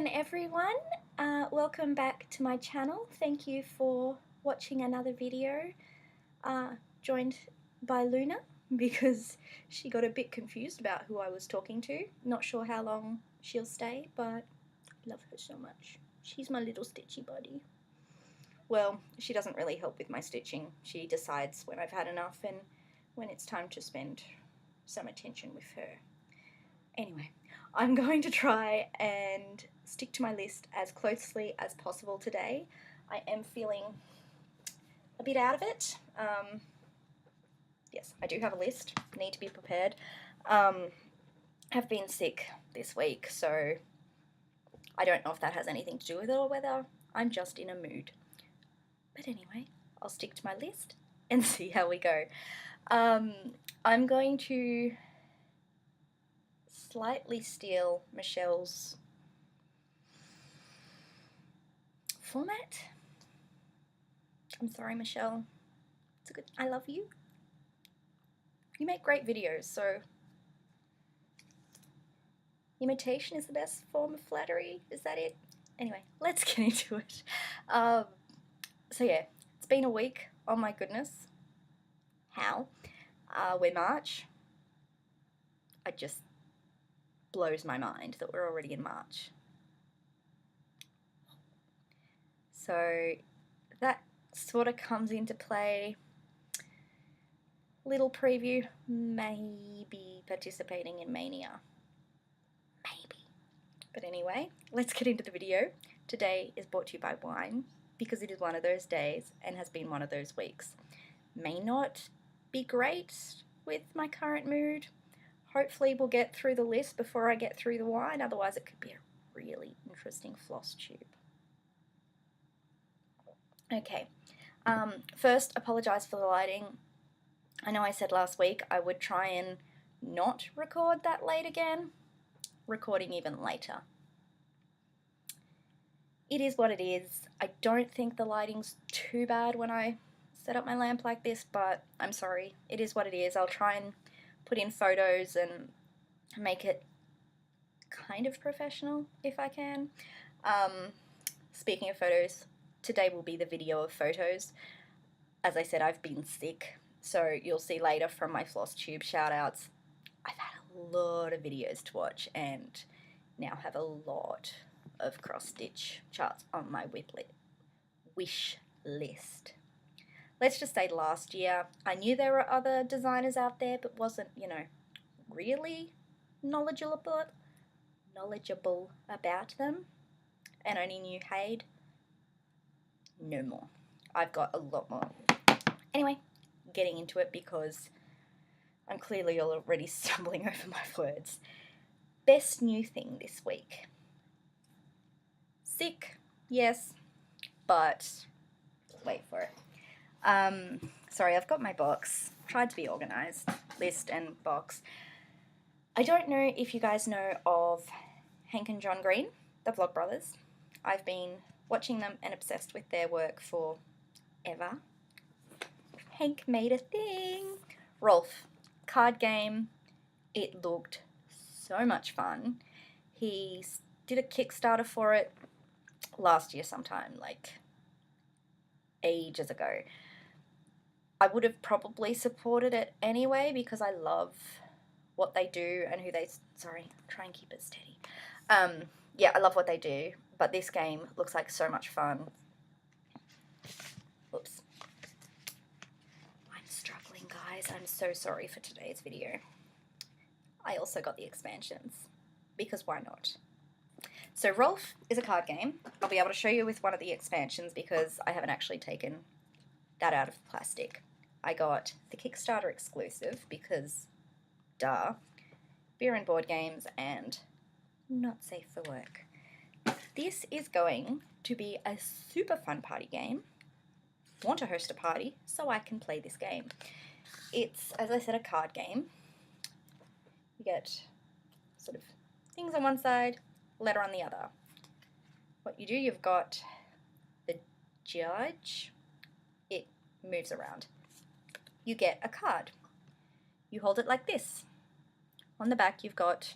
again, everyone. Welcome back to my channel. Thank you for watching another video, joined by Luna because she got a bit confused about who I was talking to. Not sure how long she'll stay, but I love her so much. She's my little stitchy buddy. Well, she doesn't really help with my stitching. She decides when I've had enough and when it's time to spend some attention with her. Anyway, I'm going to try and stick to my list as closely as possible today. I am feeling a bit out of it. Yes, I do have a list, need to be prepared. Have been sick this week, so I don't know if that has anything to do with it or whether I'm just in a mood. But anyway, I'll stick to my list and see how we go. I'm going to slightly steal Michelle's format. I'm sorry, Michelle. It's a good. I love you. You make great videos, so imitation is the best form of flattery. Is that it? Anyway, let's get into it. So yeah, it's been a week. Oh my goodness. How? We're March. It just blows my mind that we're already in March. So that sort of comes into play. Little preview, maybe participating in Mania. Maybe. But anyway, let's get into the video. Today is brought to you by wine because it is one of those days and has been one of those weeks. May not be great with my current mood. Hopefully we'll get through the list before I get through the wine, otherwise it could be a really interesting Flosstube. Okay, first, apologise for the lighting. I know I said last week I would try and not record that late again, recording even later. It is what it is. I don't think the lighting's too bad when I set up my lamp like this, but I'm sorry. It is what it is. I'll try and put in photos and make it kind of professional if I can. Speaking of photos, today will be the video of photos. As I said, I've been sick, so you'll see later from my Flosstube shoutouts. I've had a lot of videos to watch and now have a lot of cross-stitch charts on my wish list. Let's just say last year I knew there were other designers out there but wasn't, really knowledgeable about them and only knew Haid. No more. I've got a lot more. Anyway, getting into it because I'm clearly already stumbling over my words. Best new thing this week. Sick, yes, but wait for it. Sorry, I've got my box. Tried to be organised. List and box. I don't know if you guys know of Hank and John Green, the Vlogbrothers. I've been watching them and obsessed with their work for ever. Hank made a thing. Rolf, card game. It looked so much fun. He did a Kickstarter for it last year sometime, like ages ago. I would have probably supported it anyway because I love what they do and who they... Sorry, try and keep it steady. Yeah, I love what they do, but this game looks like so much fun. Oops. I'm struggling, guys. I'm so sorry for today's video. I also got the expansions, because why not? So Rolf is a card game. I'll be able to show you with one of the expansions because I haven't actually taken that out of plastic. I got the Kickstarter exclusive because, duh, beer and board games and not safe for work. This is going to be a super fun party game. Want to host a party so I can play this game. It's, as I said, a card game. You get sort of things on one side, letter on the other. What you do, you've got the judge. It moves around. You get a card. You hold it like this. On the back, you've got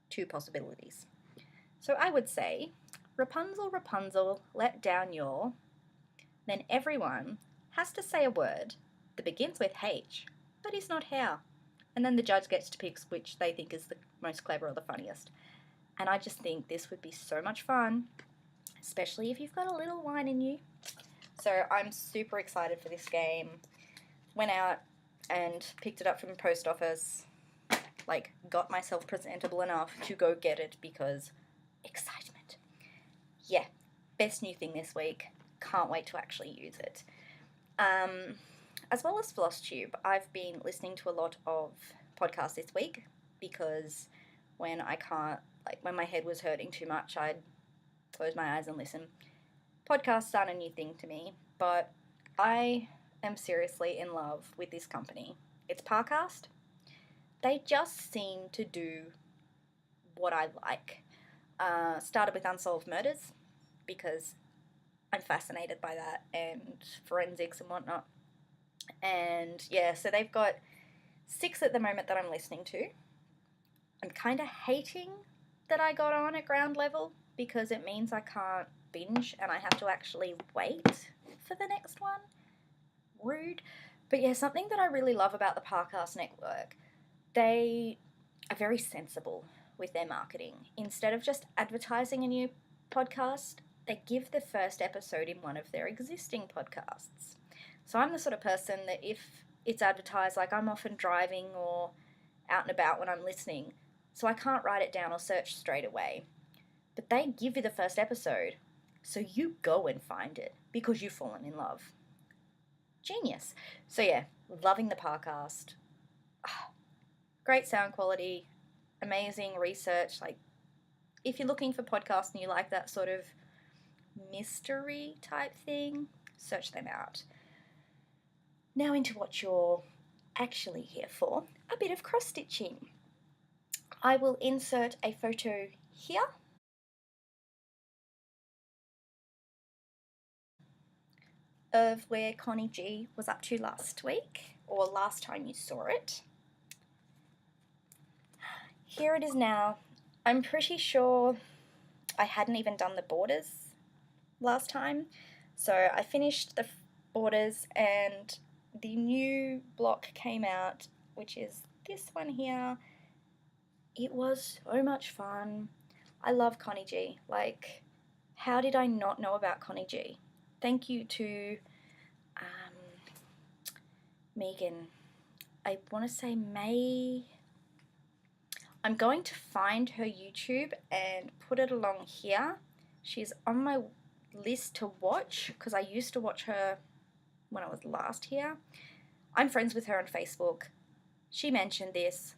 two possibilities. So I would say, Rapunzel, Rapunzel, let down your, then everyone has to say a word that begins with H, but is not how. And then the judge gets to pick which they think is the most clever or the funniest. And I just think this would be so much fun, especially if you've got a little wine in you. So I'm super excited for this game. Went out and picked it up from the post office, like got myself presentable enough to go get it because excitement. Yeah, best new thing this week. Can't wait to actually use it. As well as Flosstube, I've been listening to a lot of podcasts this week because when I can't, like when my head was hurting too much, I'd close my eyes and listen. Podcasts aren't a new thing to me, but I am seriously in love with this company. It's Parcast. They just seem to do what I like. Started with Unsolved Murders because I'm fascinated by that and forensics and whatnot. And yeah, so they've got 6 at the moment that I'm listening to. I'm kind of hating that I got on at ground level because it means I can't binge and I have to actually wait for the next one. Rude. But yeah, something that I really love about the Parcast Network, they are very sensible with their marketing. Instead of just advertising a new podcast, they give the first episode in one of their existing podcasts. So I'm the sort of person that if it's advertised, like I'm often driving or out and about when I'm listening, so I can't write it down or search straight away. But they give you the first episode, so you go and find it because you've fallen in love. Genius. So yeah, loving the Parcast. Great sound quality, amazing research. Like, if you're looking for podcasts and you like that sort of mystery type thing, search them out. Now into what you're actually here for, a bit of cross-stitching. I will insert a photo here of where Connie G was up to last week, or last time you saw it. Here it is now. I'm pretty sure I hadn't even done the borders last time, so I finished the borders and the new block came out, which is this one here. It was so much fun. I love Connie G. Like, how did I not know about Connie G? Thank you to Megan. I want to say May. I'm going to find her YouTube and put it along here. She's on my list to watch because I used to watch her when I was last here. I'm friends with her on Facebook. She mentioned this.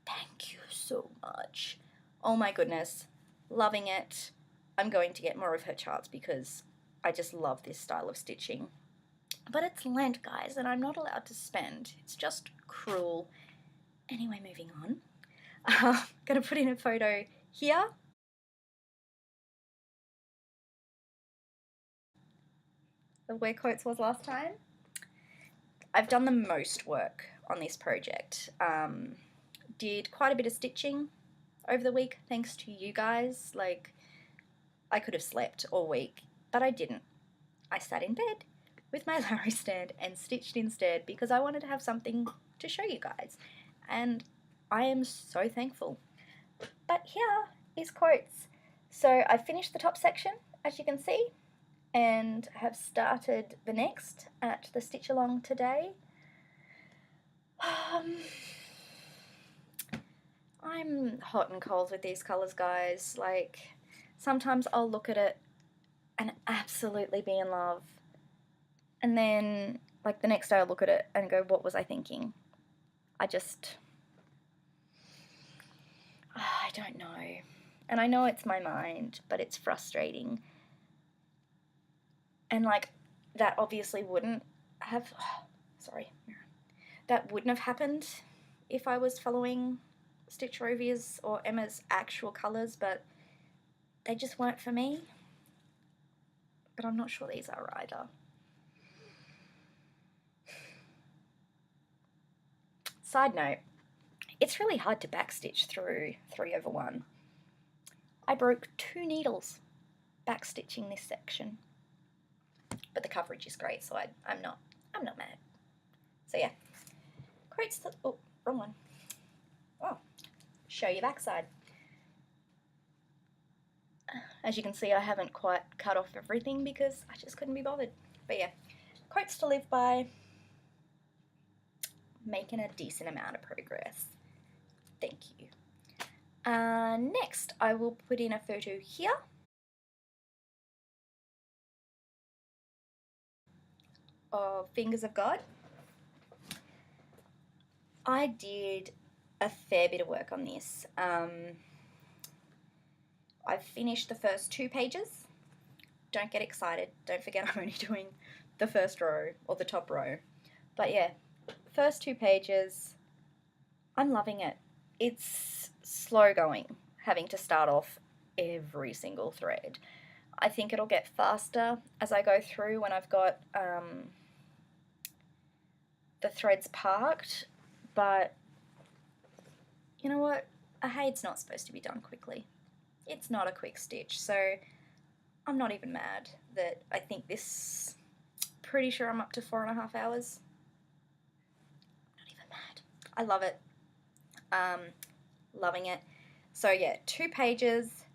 Thank you so much. Oh my goodness. Loving it. I'm going to get more of her charts because I just love this style of stitching. But it's Lent, guys, and I'm not allowed to spend. It's just cruel. Anyway, moving on. I'm going to put in a photo here. Of where Coates was last time. I've done the most work on this project. Did quite a bit of stitching over the week thanks to you guys. Like, I could have slept all week, but I didn't. I sat in bed with my Larry stand and stitched instead because I wanted to have something to show you guys. And I am so thankful. But here is Quotes. So I finished the top section, as you can see, and have started the next at the stitch along today. I'm hot and cold with these colours, guys. Like, sometimes I'll look at it and absolutely be in love. And then, like, the next day I'll look at it and go, what was I thinking? I don't know. And I know it's my mind, but it's frustrating. And, like, that obviously wouldn't have... That wouldn't have happened if I was following Stitch Rovia's or Emma's actual colours, but they just weren't for me. But I'm not sure these are either. Side note, it's really hard to backstitch through 3/1. I broke 2 needles back stitching this section. But the coverage is great, so I'm not mad. So yeah, quotes that, oh, wrong one. Oh, show your backside. As you can see, I haven't quite cut off everything because I just couldn't be bothered. But yeah, quotes to live by. Making a decent amount of progress. Thank you. Next, I will put in a photo here. Of Fingers of God. I did a fair bit of work on this. I've finished the first 2 pages. Don't get excited. Don't forget I'm only doing the first row or the top row. But yeah, first 2 pages, I'm loving it. It's slow going, having to start off every single thread. I think it'll get faster as I go through when I've got the threads parked, but you know what? A haid's not supposed to be done quickly. It's not a quick stitch, so I'm not even mad that I think this, pretty sure I'm up to 4.5 hours. Not even mad. I love it. Loving it. So yeah, 2 pages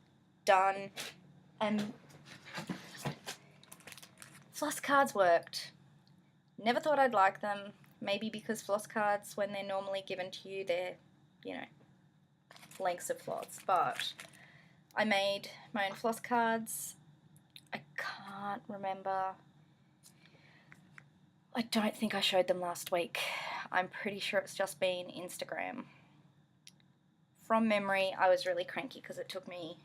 done, and floss cards worked. Never thought I'd like them. Maybe because floss cards, when they're normally given to you, they're, you know, lengths of floss. But I made my own floss cards. I can't remember. I don't think I showed them last week. I'm pretty sure it's just been Instagram. From memory, I was really cranky because it took me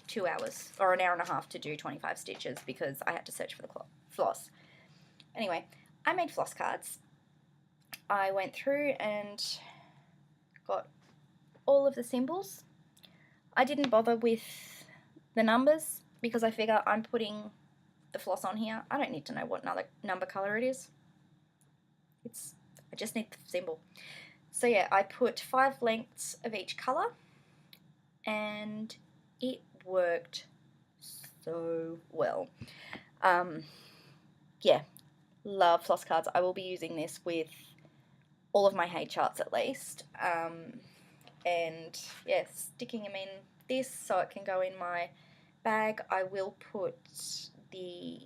2 hours or an hour and a half to do 25 stitches because I had to search for the floss. Anyway, I made floss cards. I went through and got all of the symbols. I didn't bother with the numbers because I figure I'm putting the floss on here. I don't need to know what number color it is. I just need the symbol. So yeah, I put 5 lengths of each color and it worked so well. Yeah, love floss cards. I will be using this with all of my hay charts at least. And yeah, sticking them in this so it can go in my bag. I will put the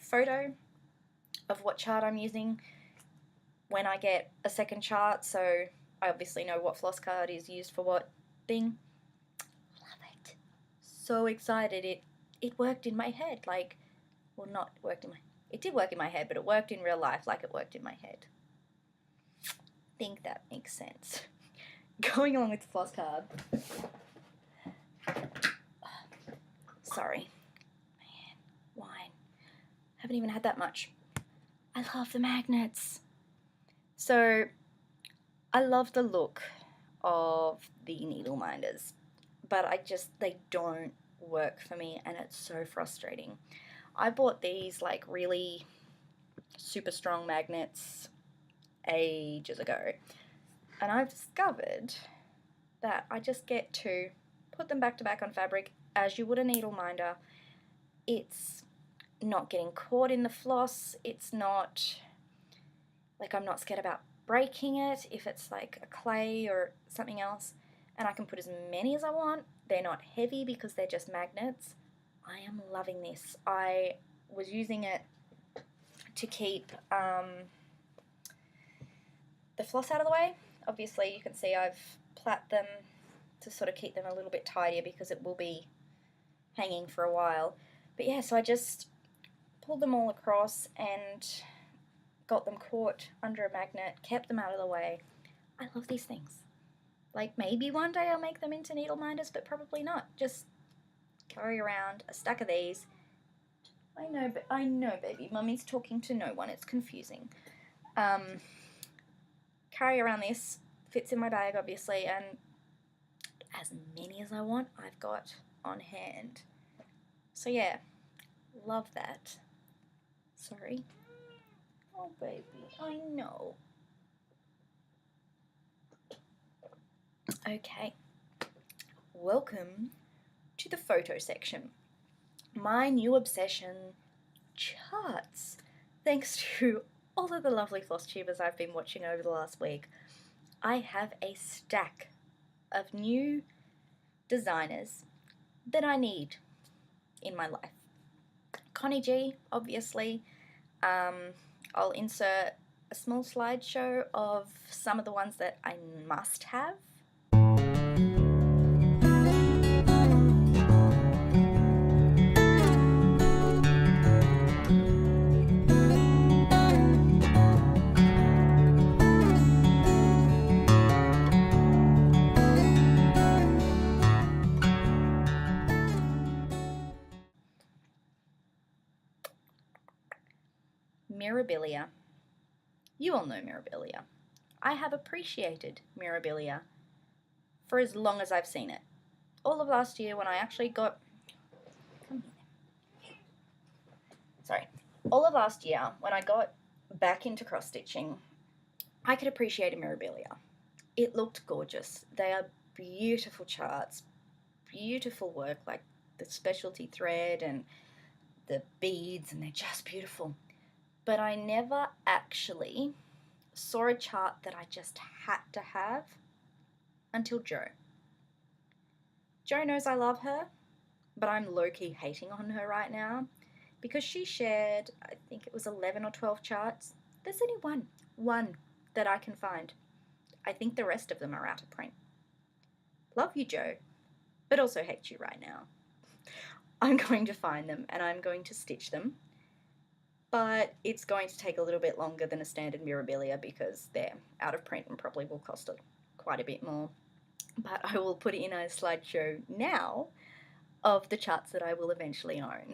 photo of what chart I'm using when I get a second chart, so I obviously know what floss card is used for what thing. Love it. So excited. It worked in my head. Like, well, not worked in my, it did work in my head, but it worked in real life like it worked in my head. Think that makes sense. Going along with the floss card. Sorry. Man, wine. Haven't even had that much. I love the magnets. So, I love the look of the needle minders, but they don't work for me and it's so frustrating. I bought these like really super strong magnets ages ago, and I've discovered that I just get to put them back to back on fabric as you would a needle minder. It's not getting caught in the floss. It's not like, I'm not scared about breaking it if it's like a clay or something else, and I can put as many as I want. They're not heavy because they're just magnets. I am loving this. I was using it to keep the floss out of the way. Obviously you can see I've plait them to sort of keep them a little bit tidier because it will be hanging for a while. But yeah, so I just pulled them all across and got them caught under a magnet, kept them out of the way. I love these things. Like, maybe one day I'll make them into needle minders, but probably not. Just carry around a stack of these. I know, baby. Mummy's talking to no one. It's confusing. Carry around this. Fits in my bag, obviously, and as many as I want, I've got on hand. So yeah, love that. Sorry. Oh, baby, I know. Okay. Welcome to the photo section. My new obsession, charts. Thanks to all of the lovely Flosstubers I've been watching over the last week, I have a stack of new designers that I need in my life. Connie G, obviously. I'll insert a small slideshow of some of the ones that I must have. Mirabilia. You all know Mirabilia. I have appreciated Mirabilia for as long as I've seen it. All of last year when I actually got... All of last year when I got back into cross-stitching, I could appreciate a Mirabilia. It looked gorgeous. They are beautiful charts, beautiful work, like the specialty thread and the beads, and they're just beautiful. But I never actually saw a chart that I just had to have until Jo. Jo knows I love her, but I'm low-key hating on her right now because she shared, I think it was 11 or 12 charts. There's only one that I can find. I think the rest of them are out of print. Love you, Jo, but also hate you right now. I'm going to find them and I'm going to stitch them, but it's going to take a little bit longer than a standard Mirabilia because they're out of print and probably will cost quite a bit more. But I will put in a slideshow now of the charts that I will eventually own.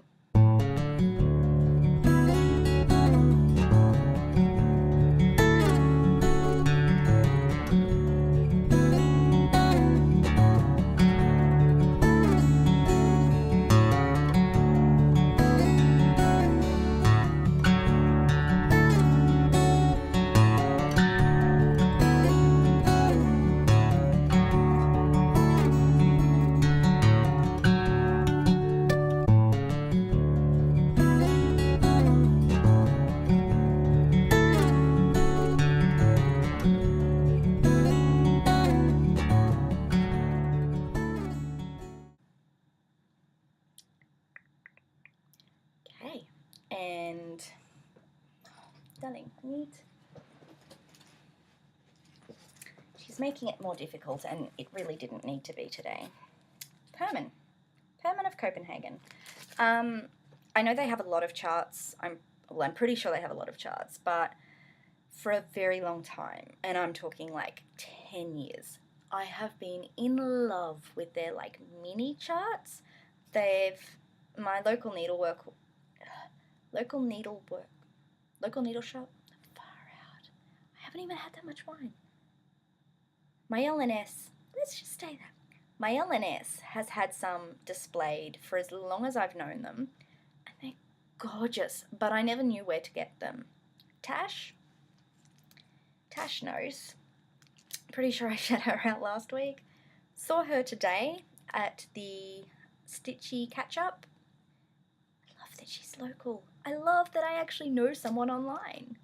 Okay, and darling, she's making it more difficult and it really didn't need to be today. Perman of Copenhagen. I know they have a lot of charts. I'm pretty sure they have a lot of charts, but for a very long time, and I'm talking like 10 years, I have been in love with their like mini charts. My local needle shop, far out. I haven't even had that much wine. My LNS, let's just say that. My LNS has had some displayed for as long as I've known them, and they're gorgeous, but I never knew where to get them. Tash knows. Pretty sure I shut her out last week. Saw her today at the Stitchy catch-up. I love that she's local. I love that I actually know someone online.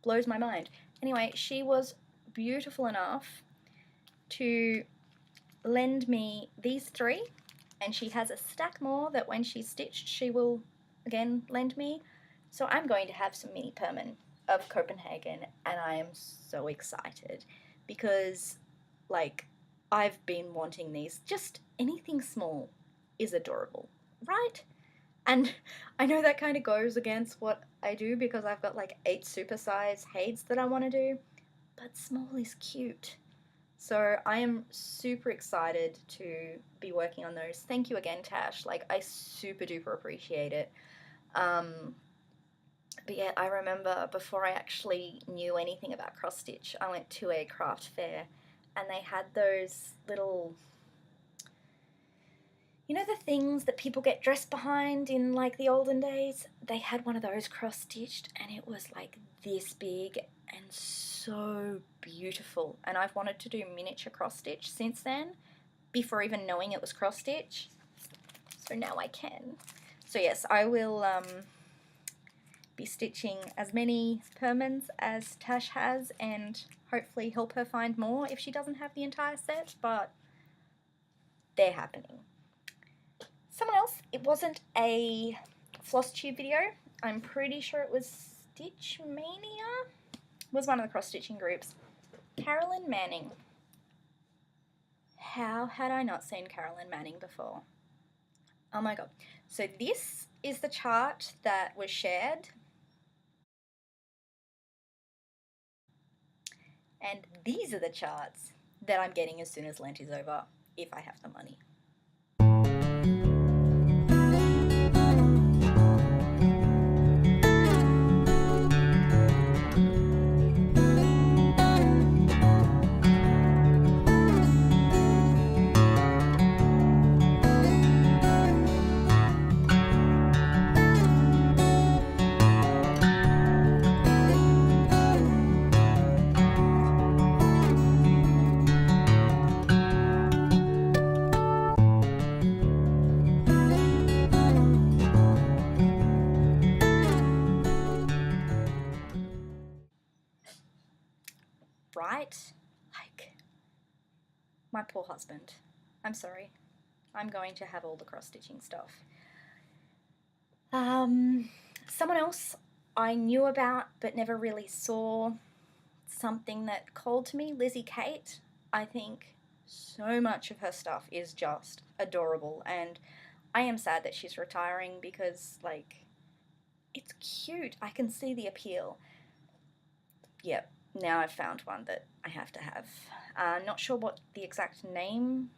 Blows my mind. Anyway, she was beautiful enough to lend me these 3, and she has a stack more that when she's stitched she will again lend me. So I'm going to have some mini Perman of Copenhagen, and I am so excited because like I've been wanting these. Just anything small is adorable, right? And I know that kind of goes against what I do because I've got like 8 supersize Hades that I want to do, but small is cute. So I am super excited to be working on those. Thank you again, Tash. Like, I super duper appreciate it. But yeah, I remember before I actually knew anything about cross stitch, I went to a craft fair and they had those little, you know, the things that people get dressed behind in like the olden days? They had one of those cross stitched and it was like this big and so beautiful. And I've wanted to do miniature cross stitch since then, before even knowing it was cross stitch. So now I can. So yes, I will be stitching as many permans as Tash has and hopefully help her find more if she doesn't have the entire set, but they're happening. Someone else, it wasn't a Flosstube video. I'm pretty sure it was Stitch Mania. Was one of the cross-stitching groups. Carolyn Manning. How had I not seen Carolyn Manning before? Oh my god. So this is the chart that was shared. And these are the charts that I'm getting as soon as Lent is over, if I have the money. Right? Like, my poor husband. I'm sorry. I'm going to have all the cross-stitching stuff. Someone else I knew about but never really saw, something that called to me, Lizzie Kate. I think so much of her stuff is just adorable, and I am sad that she's retiring because, like, it's cute. I can see the appeal. Yep, now I've found one that I have to have. Not sure what the exact name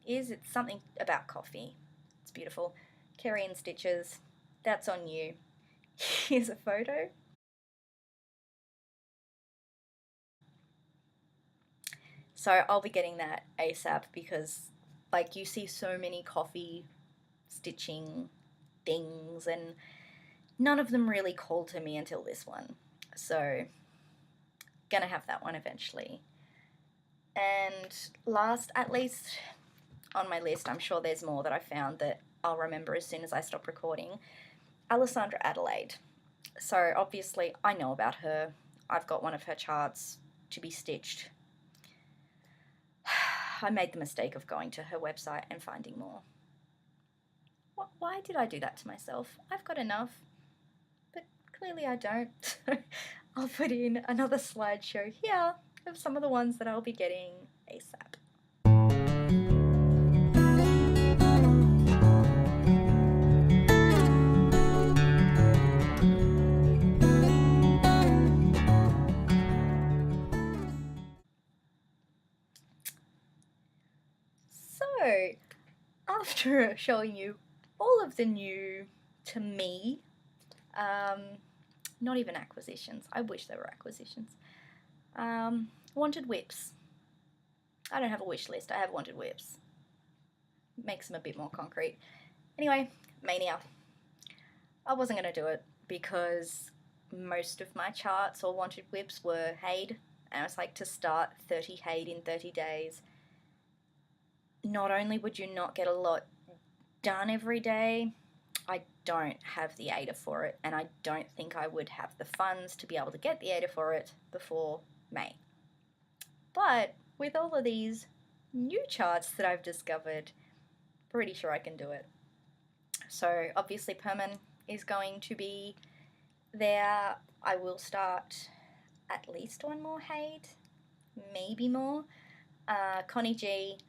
is. It's something about coffee. It's beautiful. Kerry and Stitches. That's on you. Here's a photo. So I'll be getting that ASAP because, like, you see so many coffee stitching things and none of them really called to me until this one. So gonna have that one eventually. And last, at least on my list, I'm sure there's more that I found that I'll remember as soon as I stop recording, Alessandra Adelaide. So obviously I know about her. I've got one of her charts to be stitched. I made the mistake of going to her website and finding more. Why did I do that to myself? I've got enough, but clearly I don't. I'll put in another slideshow here of some of the ones that I'll be getting ASAP. So, after showing you all of the new, to me, not even acquisitions, I wish they were acquisitions, wanted whips. I don't have a wish list, I have wanted whips. Makes them a bit more concrete. Anyway, Mania. I wasn't going to do it because most of my charts or wanted whips were Haid, and I was like, to start 30 Haid in 30 days, not only would you not get a lot done every day, I don't have the ADA for it, and I don't think I would have the funds to be able to get the ADA for it before May. But with all of these new charts that I've discovered, pretty sure I can do it. So obviously Perman is going to be there. I will start at least one more Haid, maybe more. Connie G,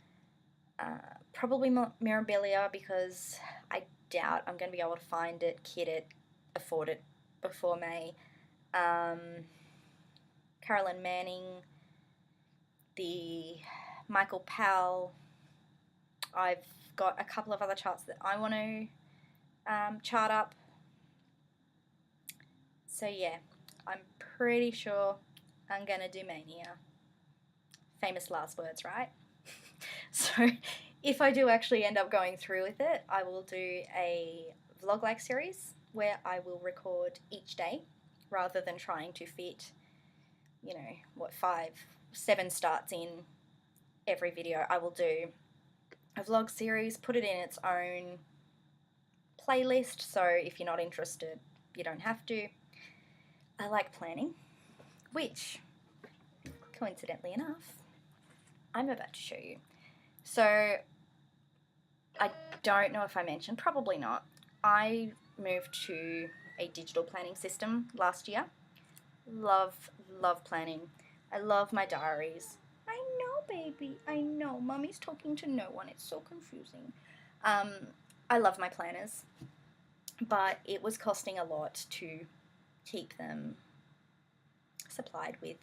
probably Mirabilia because I doubt I'm going to be able to find it, kit it, afford it before May. Carolyn Manning, the Michael Powell. I've got a couple of other charts that I want to chart up. So yeah, I'm pretty sure I'm going to do Mania. Famous last words, right? So if I do actually end up going through with it, I will do a vlog-like series where I will record each day rather than trying to fit, you know, what, 5-7 starts in every video. I will do a vlog series, put it in its own playlist, so if you're not interested, you don't have to. I like planning, which, coincidentally enough, I'm about to show you. So, I don't know if I mentioned, probably not, I moved to a digital planning system last year. Love planning. I love my diaries. I know, baby, I know. Mummy's talking to no one. It's so confusing. I love my planners, but it was costing a lot to keep them supplied with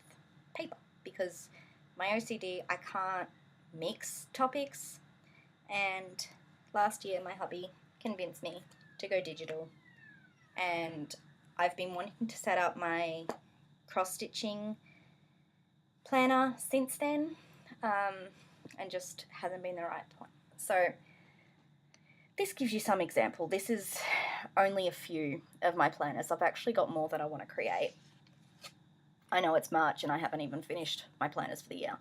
paper because my OCD, I can't mix topics, and last year my hubby convinced me to go digital, and I've been wanting to set up my cross-stitching planner since then, and just hasn't been the right time. So this gives you some example. This is only a few of my planners. I've actually got more that I want to create. I know it's March and I haven't even finished my planners for the year.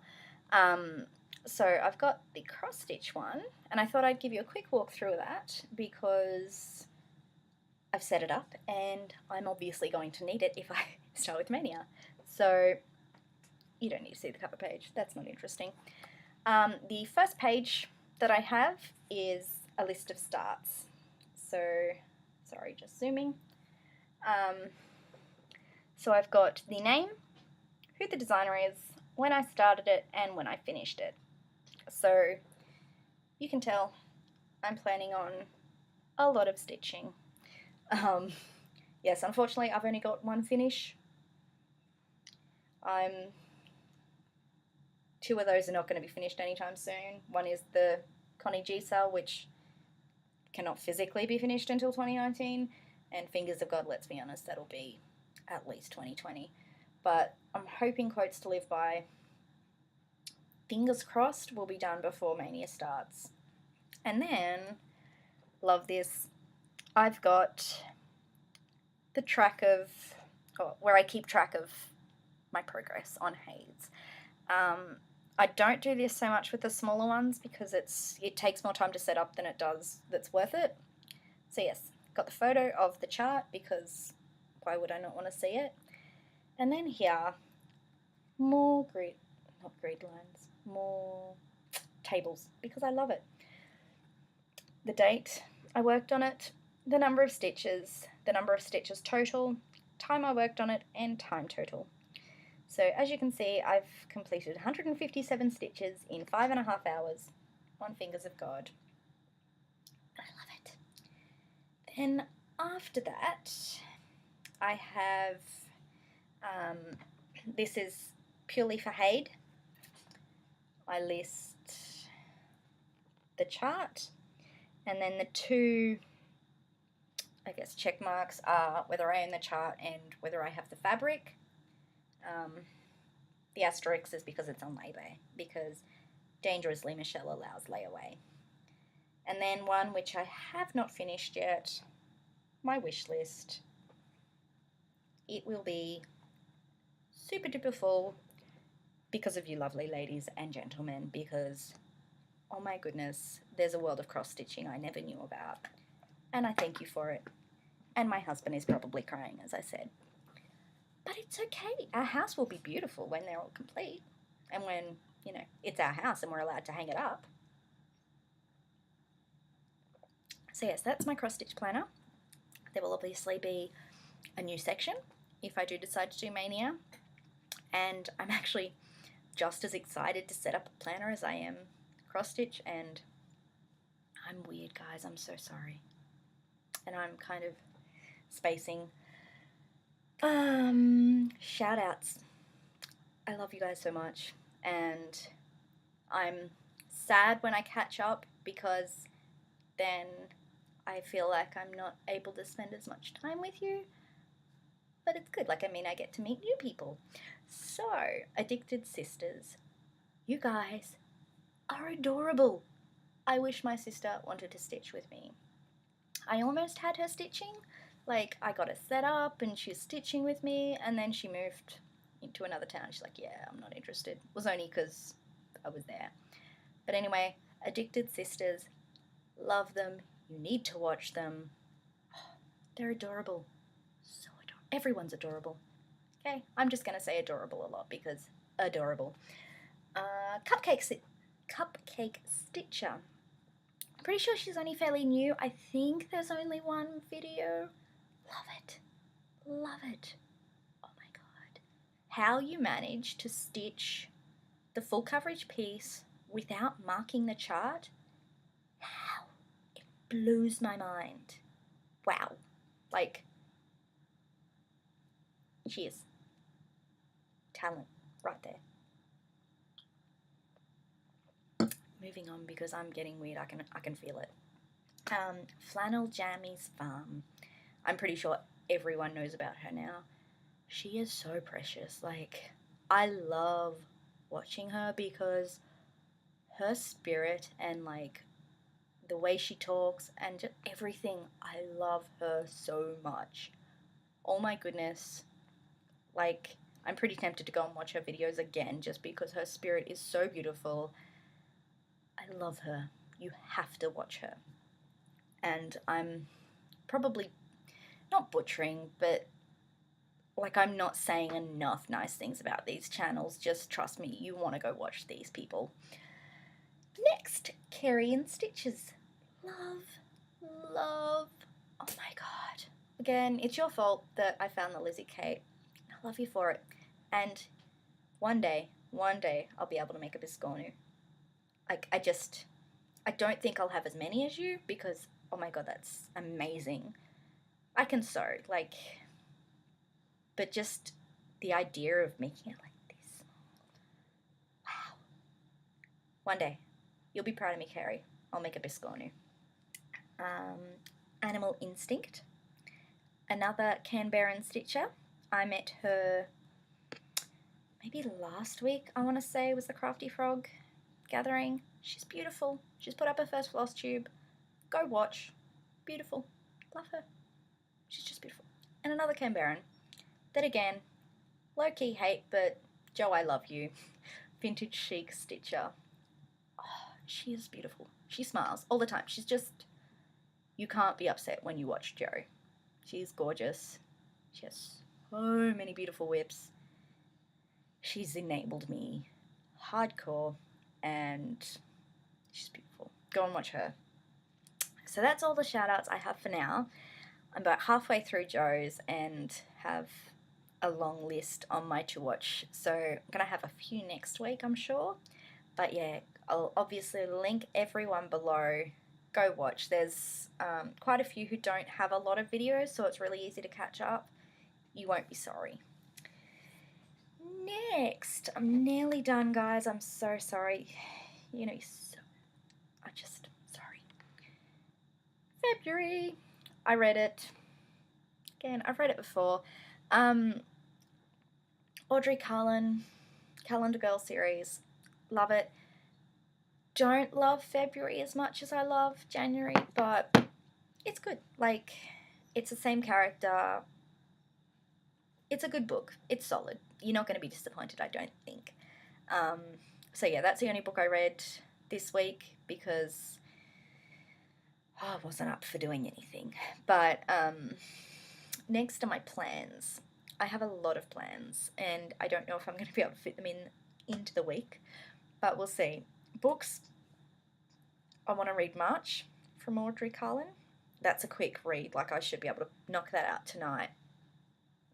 So I've got the cross-stitch one, and I thought I'd give you a quick walk through that because I've set it up and I'm obviously going to need it if I start with Mania. So you don't need to see the cover page. That's not interesting. The first page that I have is a list of starts. So, sorry, just zooming. So I've got the name, who the designer is, when I started it, and when I finished it. So you can tell I'm planning on a lot of stitching. Yes, unfortunately I've only got one finish. Two of those are not going to be finished anytime soon. One is the Connie G cell, which cannot physically be finished until 2019, and Fingers of God, let's be honest, that'll be at least 2020. But I'm hoping, quotes to live by, fingers crossed, will be done before Mania starts. And then, love this, I've got the track of, where I keep track of my progress on Hayes. I don't do this so much with the smaller ones because it takes more time to set up than it does that's worth it. So yes, got the photo of the chart because why would I not want to see it? And then here, more more tables because I love it. The date I worked on it, the number of stitches total, time I worked on it, and time total. So as you can see, I've completed 157 stitches in 5.5 hours on Fingers of God. I love it. Then after that, I have, this is purely for Haid. I list the chart, and then the two, I guess, check marks are whether I own the chart and whether I have the fabric. The asterisk is because it's on layaway, because Dangerously Michelle allows layaway. And then one which I have not finished yet, my wish list. It will be super duper full because of you lovely ladies and gentlemen, because, oh my goodness, there's a world of cross-stitching I never knew about. And I thank you for it. And my husband is probably crying, as I said. But it's okay. Our house will be beautiful when they're all complete. And when, you know, it's our house and we're allowed to hang it up. So yes, that's my cross-stitch planner. There will obviously be a new section if I do decide to do Mania. And I'm actually just as excited to set up a planner as I am cross-stitch. And I'm weird, guys. I'm so sorry. And I'm kind of spacing. Shout outs. I love you guys so much, and I'm sad when I catch up because then I feel like I'm not able to spend as much time with you, but it's good. Like, I mean, I get to meet new people. So, Addicted Sisters, you guys are adorable. I wish my sister wanted to stitch with me. I almost had her stitching. Like, I got her set up and she was stitching with me, and then she moved into another town. She's like, yeah, I'm not interested. It was only because I was there. But anyway, Addicted Sisters, love them. You need to watch them. They're adorable. So adorable. Everyone's adorable. Okay, I'm just going to say adorable a lot because adorable. Cupcake Stitcher. I'm pretty sure she's only fairly new. I think there's only one video. Love it. Love it. Oh my god. How you manage to stitch the full coverage piece without marking the chart? How? It blows my mind. Wow. Like, cheers. Talent right there. Moving on because I'm getting weird. I can feel it. Flannel Jammy's Farm. I'm pretty sure everyone knows about her now. She is so precious. Like, I love watching her because her spirit and like the way she talks and just everything, I love her so much. Oh my goodness. Like, I'm pretty tempted to go and watch her videos again just because her spirit is so beautiful. I love her. You have to watch her. And I'm probably not butchering, but like I'm not saying enough nice things about these channels. Just trust me, you want to go watch these people. Next, Carrie and Stitches. Love, love. Oh my god. Again, it's your fault that I found the Lizzie Kate. I love you for it. And one day, I'll be able to make a biscornu. Like, I don't think I'll have as many as you because, oh my god, that's amazing. I can sew, like, but just the idea of making it like this. Wow. One day, you'll be proud of me, Carrie. I'll make a biscornu. Animal Instinct. Another Canberran stitcher. I met her maybe last week, I want to say, was the Crafty Frog gathering. She's beautiful. She's put up her first Flosstube. Go watch. Beautiful. Love her. She's just beautiful. And another Canberran. That again, low-key hate, but Jo, I love you. Vintage Chic Stitcher. Oh, she is beautiful. She smiles all the time. She's just, you can't be upset when you watch Jo. She's gorgeous. She has so many beautiful whips. She's enabled me hardcore and she's beautiful. Go and watch her. So that's all the shout outs I have for now. I'm about halfway through Jo's and have a long list on my to watch. So I'm going to have a few next week, I'm sure. But yeah, I'll obviously link everyone below. Go watch. There's quite a few who don't have a lot of videos, so it's really easy to catch up. You won't be sorry. Next, I'm nearly done, guys. I'm so sorry. You know, sorry. February. I read it. Again, I've read it before. Audrey Cullen, Calendar Girl series. Love it. Don't love February as much as I love January, but it's good. Like, it's the same character. It's a good book. It's solid. You're not going to be disappointed, I don't think. So yeah, that's the only book I read this week because I wasn't up for doing anything. But next are my plans. I have a lot of plans, and I don't know if I'm going to be able to fit them into the week, but we'll see. Books, I want to read March from Audrey Cullen. That's a quick read. Like, I should be able to knock that out tonight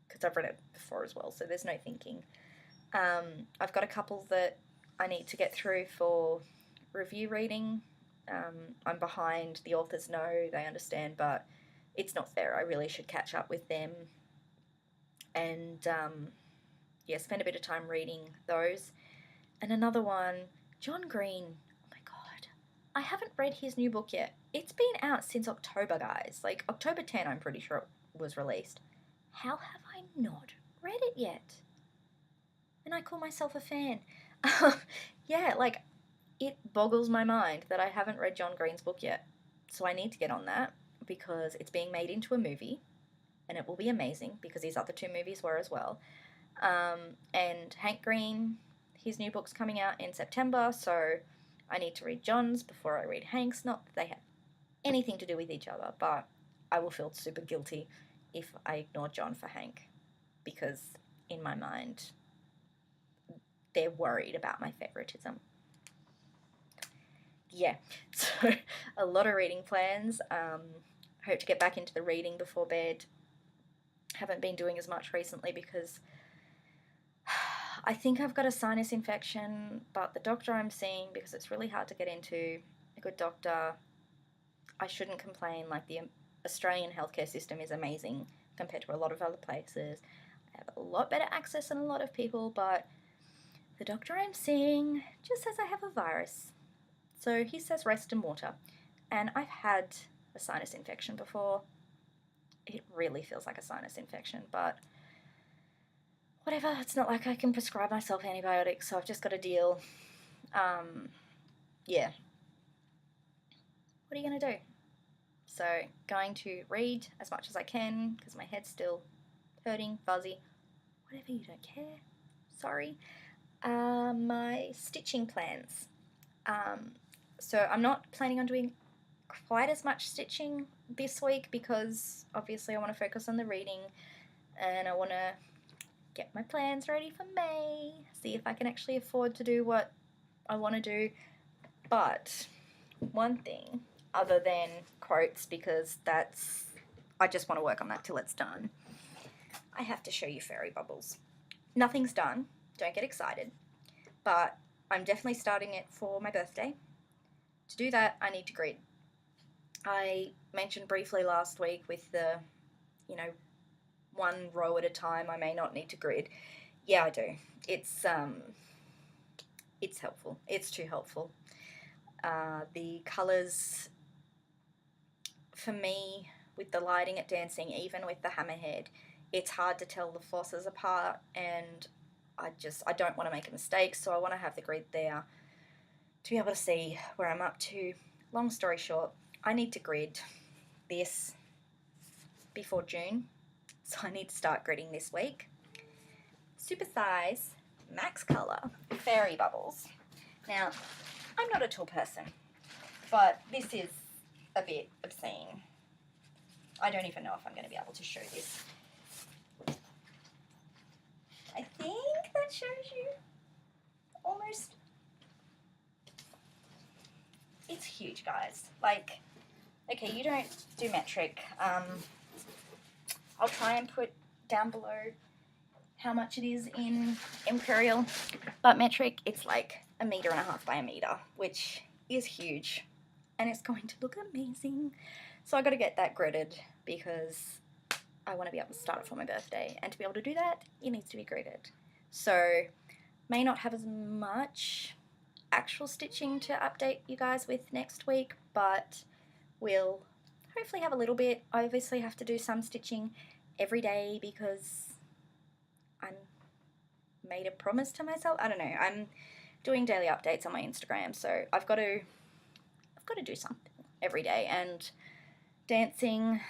because I've read it before as well, so there's no thinking. I've got a couple that I need to get through for review reading. I'm behind. The authors know, they understand, but it's not fair. I really should catch up with them and yeah, spend a bit of time reading those. And another one, John Green. Oh my god, I haven't read his new book yet. It's been out since October, guys. Like October 10, I'm pretty sure it was released. How have I not read it yet? And I call myself a fan. Yeah, like, it boggles my mind that I haven't read John Green's book yet. So I need to get on that because it's being made into a movie and it will be amazing because his other two movies were as well. And Hank Green, his new book's coming out in September, so I need to read John's before I read Hank's. Not that they have anything to do with each other, but I will feel super guilty if I ignore John for Hank, because in my mind they're worried about my favoritism. Yeah, so a lot of reading plans. Hope to get back into the reading before bed. Haven't been doing as much recently because I think I've got a sinus infection, but the doctor I'm seeing, because it's really hard to get into a good doctor, I shouldn't complain. Like, the Australian healthcare system is amazing compared to a lot of other places. I have a lot better access than a lot of people, but the doctor I'm seeing just says I have a virus. So he says rest and water. And I've had a sinus infection before. It really feels like a sinus infection, but whatever. It's not like I can prescribe myself antibiotics, so I've just got to deal. Yeah. What are you going to do? So, going to read as much as I can because my head's still hurting, fuzzy. Whatever, you don't care. Sorry. My stitching plans. So I'm not planning on doing quite as much stitching this week because obviously I want to focus on the reading and I want to get my plans ready for May, see if I can actually afford to do what I want to do. But one thing, other than quotes, because I just want to work on that till it's done, I have to show you fairy bubbles. Nothing's done, don't get excited, but I'm definitely starting it for my birthday. To do that, I need to grid. I mentioned briefly last week with the, one row at a time, I may not need to grid. Yeah, I do. It's helpful. It's too helpful. The colours, for me, with the lighting at dancing, even with the hammerhead, it's hard to tell the flosses apart, and I don't want to make a mistake, so I want to have the grid there to be able to see where I'm up to. Long story short, I need to grid this before June, so I need to start gridding this week. Super size, max colour, fairy bubbles. Now, I'm not a tall person, but this is a bit obscene. I don't even know if I'm going to be able to show this. I think that shows you almost. It's huge, guys. Like, okay, you don't do metric. I'll try and put down below how much it is in Imperial, but metric, it's like 1.5 meters by 1 meter, which is huge, and it's going to look amazing. So I got to get that gridded because I want to be able to start it for my birthday, and to be able to do that, it needs to be gridded. So may not have as much actual stitching to update you guys with next week, but we'll hopefully have a little bit. I obviously have to do some stitching every day because I'm made a promise to myself. I don't know. I'm doing daily updates on my Instagram, so I've got to do something every day. And dancing,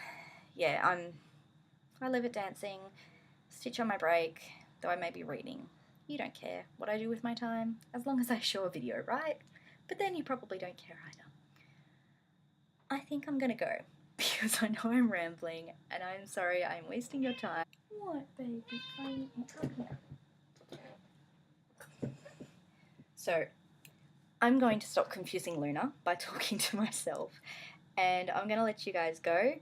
yeah, I live at dancing, stitch on my break, though I may be reading. You don't care what I do with my time, as long as I show a video, right? But then you probably don't care either. I think I'm gonna go, because I know I'm rambling, and I'm sorry I'm wasting your time. What, baby? So, I'm going to stop confusing Luna by talking to myself, and I'm going to let you guys go.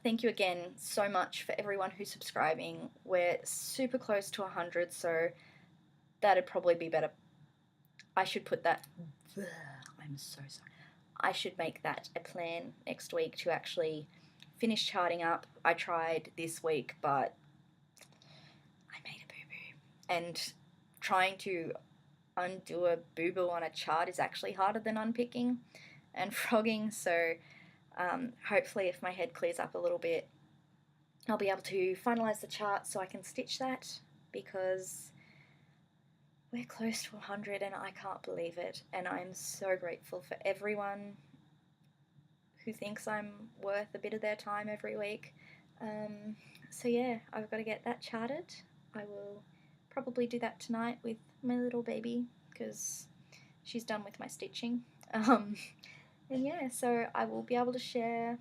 Thank you again so much for everyone who's subscribing. We're super close to 100, so that'd probably be better. I should put that. I'm so sorry. I should make that a plan next week to actually finish charting up. I tried this week, but I made a boo-boo. And trying to undo a boo-boo on a chart is actually harder than unpicking and frogging, so hopefully if my head clears up a little bit, I'll be able to finalise the chart so I can stitch that, because we're close to 100 and I can't believe it, and I'm so grateful for everyone who thinks I'm worth a bit of their time every week. So yeah, I've got to get that charted. I will probably do that tonight with my little baby because she's done with my stitching. And yeah, so I will be able to share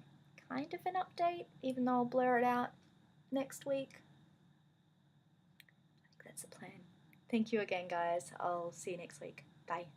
kind of an update, even though I'll blur it out next week. I think that's the plan. Thank you again, guys. I'll see you next week. Bye.